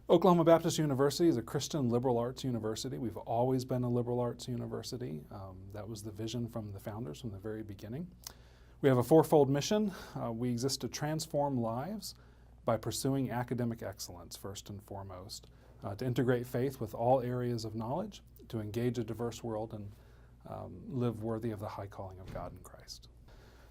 Oklahoma Baptist University is a Christian liberal arts university. We've always been a liberal arts university. That was the vision from the founders from the very beginning. We have a fourfold mission. We exist to transform lives by pursuing academic excellence first and foremost, to integrate faith with all areas of knowledge, to engage a diverse world, and live worthy of the high calling of God in Christ.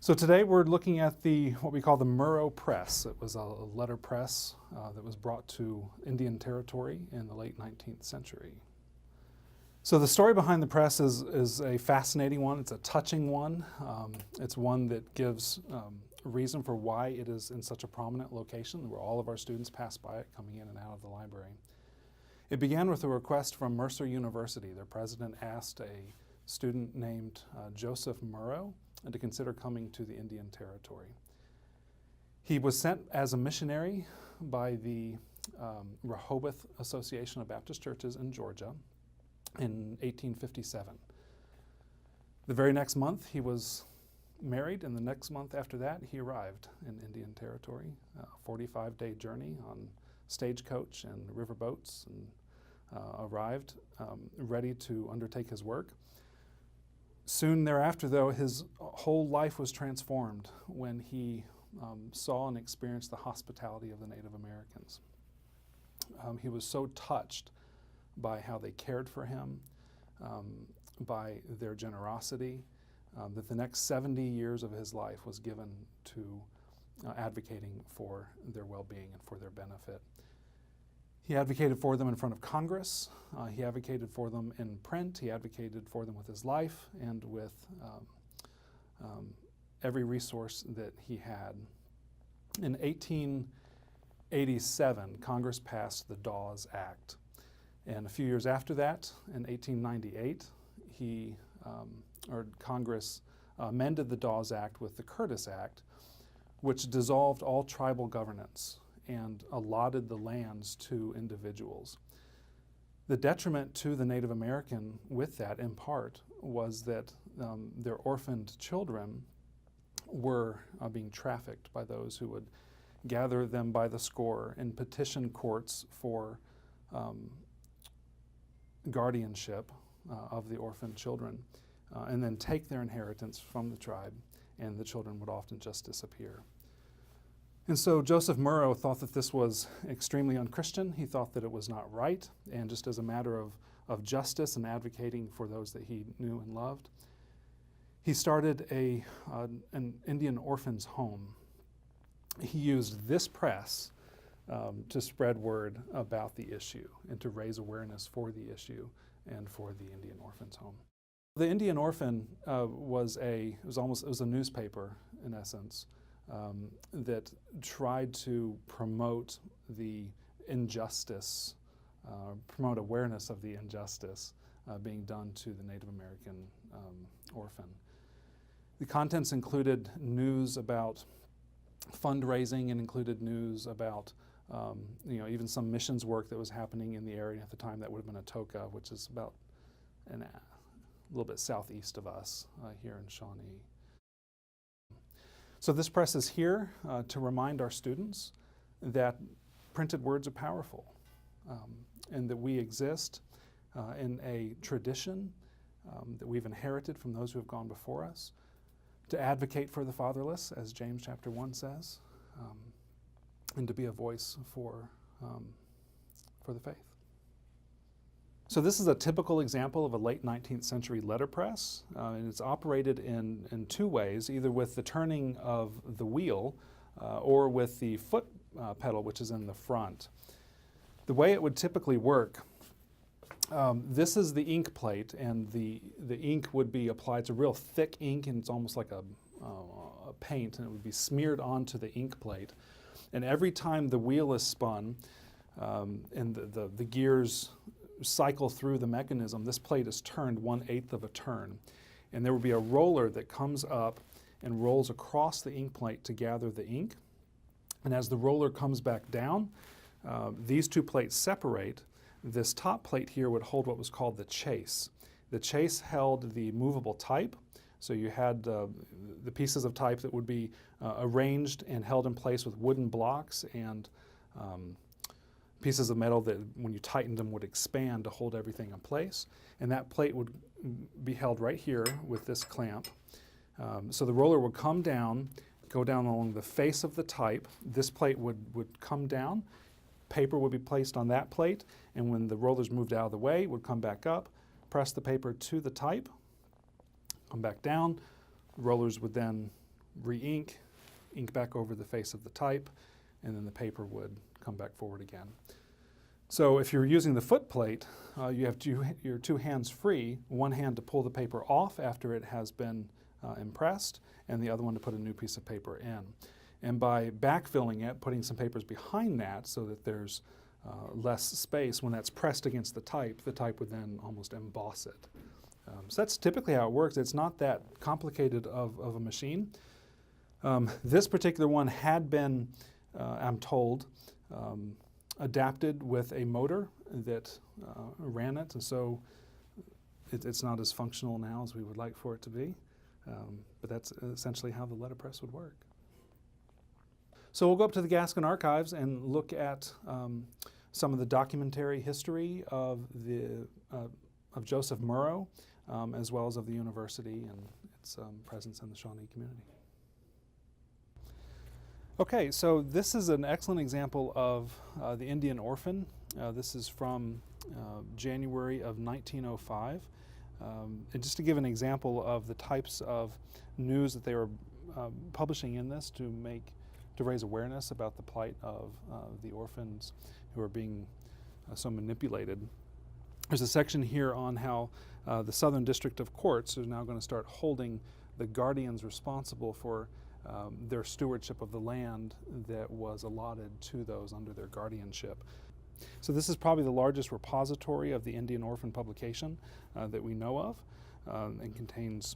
So today we're looking at what we call the Murrow Press. It was a letter press that was brought to Indian Territory in the late 19th century. So the story behind the press is a fascinating one. It's a touching one. It's one that gives reason for why it is in such a prominent location where all of our students pass by it coming in and out of the library. It began with a request from Mercer University. Their president asked a student named Joseph Murrow to consider coming to the Indian Territory. He was sent as a missionary by the Rehoboth Association of Baptist Churches in Georgia in 1857. The very next month he was married, and the next month after that he arrived in Indian Territory. A 45-day journey on stagecoach and riverboats, and arrived ready to undertake his work. Soon thereafter, though, his whole life was transformed when he saw and experienced the hospitality of the Native Americans. He was so touched by how they cared for him, by their generosity, that the next 70 years of his life was given to advocating for their well-being and for their benefit. He advocated for them in front of Congress. He advocated for them in print. He advocated for them with his life and with every resource that he had. In 1887, Congress passed the Dawes Act. And a few years after that, in 1898, Congress amended the Dawes Act with the Curtis Act, which dissolved all tribal governance and allotted the lands to individuals. The detriment to the Native American with that, in part, was that their orphaned children were being trafficked by those who would gather them by the score and petition courts for guardianship of the orphaned children, and then take their inheritance from the tribe, and the children would often just disappear. And so Joseph Murrow thought that this was extremely unchristian. He thought that it was not right, and just as a matter of justice and advocating for those that he knew and loved, he started an Indian orphan's home. He used this press to spread word about the issue and to raise awareness for the issue and for the Indian Orphans Home. The Indian Orphan was a newspaper in essence that tried to promote the injustice, promote awareness of the injustice being done to the Native American orphan. The contents included news about fundraising and included news about even some missions work that was happening in the area at the time. That would have been Atoka, which is about a little bit southeast of us here in Shawnee. So this press is here to remind our students that printed words are powerful, and that we exist in a tradition that we've inherited from those who have gone before us, to advocate for the fatherless, as James chapter 1 says, and to be a voice for the faith. So this is a typical example of a late 19th century letterpress, and it's operated in two ways, either with the turning of the wheel or with the foot pedal, which is in the front. The way it would typically work, this is the ink plate, and the ink would be applied. It's a real thick ink, and it's almost like a paint, and it would be smeared onto the ink plate. And every time the wheel is spun and the gears cycle through the mechanism, this plate is turned 1/8 of a turn. And there will be a roller that comes up and rolls across the ink plate to gather the ink. And as the roller comes back down, these two plates separate. This top plate here would hold what was called the chase. The chase held the movable type. So you had the pieces of type that would be arranged and held in place with wooden blocks and pieces of metal that when you tightened them would expand to hold everything in place. And that plate would be held right here with this clamp. So the roller would come down, go down along the face of the type. This plate would come down, paper would be placed on that plate, and when the rollers moved out of the way, it would come back up, press the paper to the type, come back down. Rollers would then re-ink, ink back over the face of the type, and then the paper would come back forward again. So if you're using the foot plate, you have your two hands free, one hand to pull the paper off after it has been impressed, and the other one to put a new piece of paper in. And by backfilling it, putting some papers behind that so that there's less space, when that's pressed against the type would then almost emboss it. So that's typically how it works. It's not that complicated of a machine. This particular one had been, I'm told, adapted with a motor that ran it, and so it's not as functional now as we would like for it to be. But that's essentially how the letterpress would work. So we'll go up to the Gaskin Archives and look at some of the documentary history of Joseph Murrow, as well as of the university and its presence in the Shawnee community. Okay, so this is an excellent example of the Indian orphan. This is from January of 1905. And just to give an example of the types of news that they were publishing in this to raise awareness about the plight of the orphans who are being so manipulated. There's a section here on how the Southern District of Courts is now going to start holding the guardians responsible for their stewardship of the land that was allotted to those under their guardianship. So this is probably the largest repository of the Indian orphan publication that we know of, and contains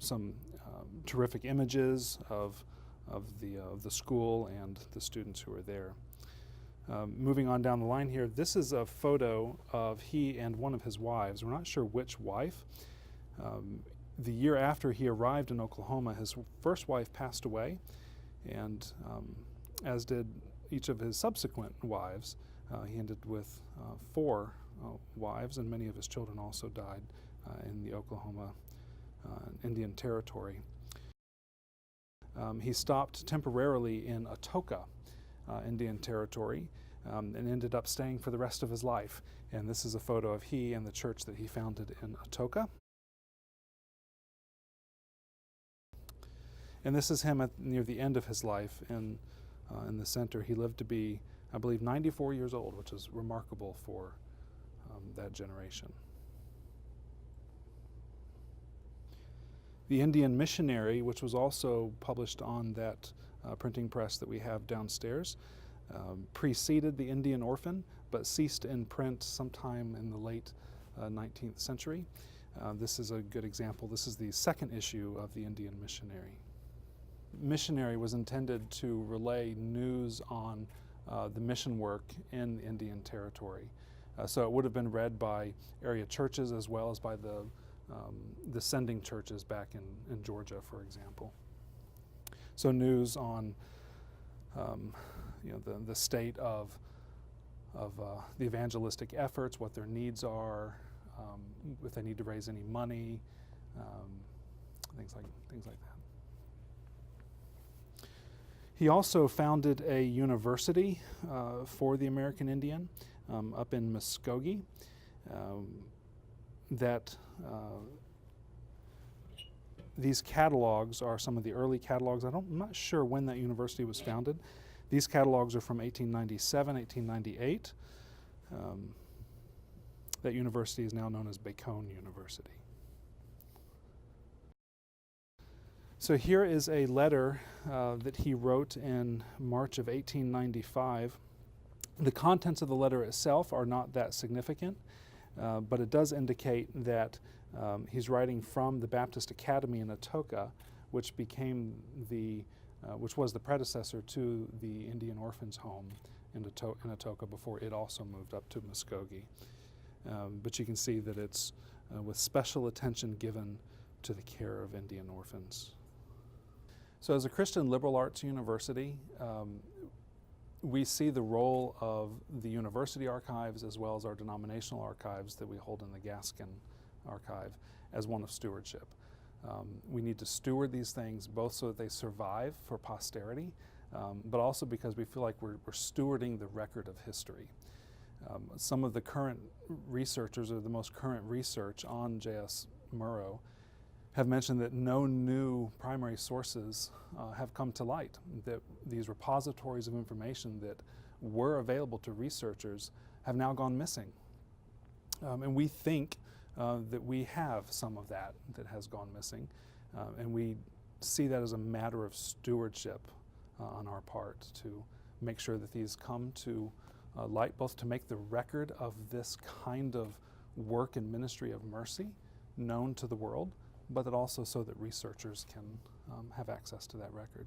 some terrific images of the school and the students who are there. Moving on down the line here, this is a photo of he and one of his wives. We're not sure which wife. The year after he arrived in Oklahoma, his first wife passed away, and as did each of his subsequent wives. He ended with 4 wives, and many of his children also died in the Oklahoma Indian Territory. He stopped temporarily in Atoka, Indian Territory, and ended up staying for the rest of his life. And this is a photo of he and the church that he founded in Atoka. And this is him near the end of his life in the center. He lived to be, I believe, 94 years old, which is remarkable for that generation. The Indian Missionary, which was also published on that printing press that we have downstairs, preceded the Indian Orphan, but ceased in print sometime in the late 19th century. This is a good example. This is the second issue of the Indian Missionary. Missionary was intended to relay news on the mission work in the Indian Territory. So it would have been read by area churches as well as by the sending churches back in Georgia, for example. So news on the state of the evangelistic efforts, what their needs are, if they need to raise any money, things like that. He also founded a university for the American Indian up in Muskogee that these catalogs are some of the early catalogs. I'm not sure when that university was founded. These catalogs are from 1897, 1898. That university is now known as Bacone University. So here is a letter that he wrote in March of 1895. The contents of the letter itself are not that significant, but it does indicate that he's writing from the Baptist Academy in Atoka, which was the predecessor to the Indian Orphans Home in Atoka before it also moved up to Muskogee. But you can see that it's with special attention given to the care of Indian orphans. So as a Christian liberal arts university, we see the role of the university archives as well as our denominational archives that we hold in the Gaskin archive as one of stewardship. We need to steward these things both so that they survive for posterity, but also because we feel like we're stewarding the record of history. Some of the current researchers, or the most current research on J.S. Murrow, have mentioned that no new primary sources have come to light, that these repositories of information that were available to researchers have now gone missing. And we think that we have some of that has gone missing, and we see that as a matter of stewardship on our part to make sure that these come to light, both to make the record of this kind of work and ministry of mercy known to the world, but that also so that researchers can have access to that record.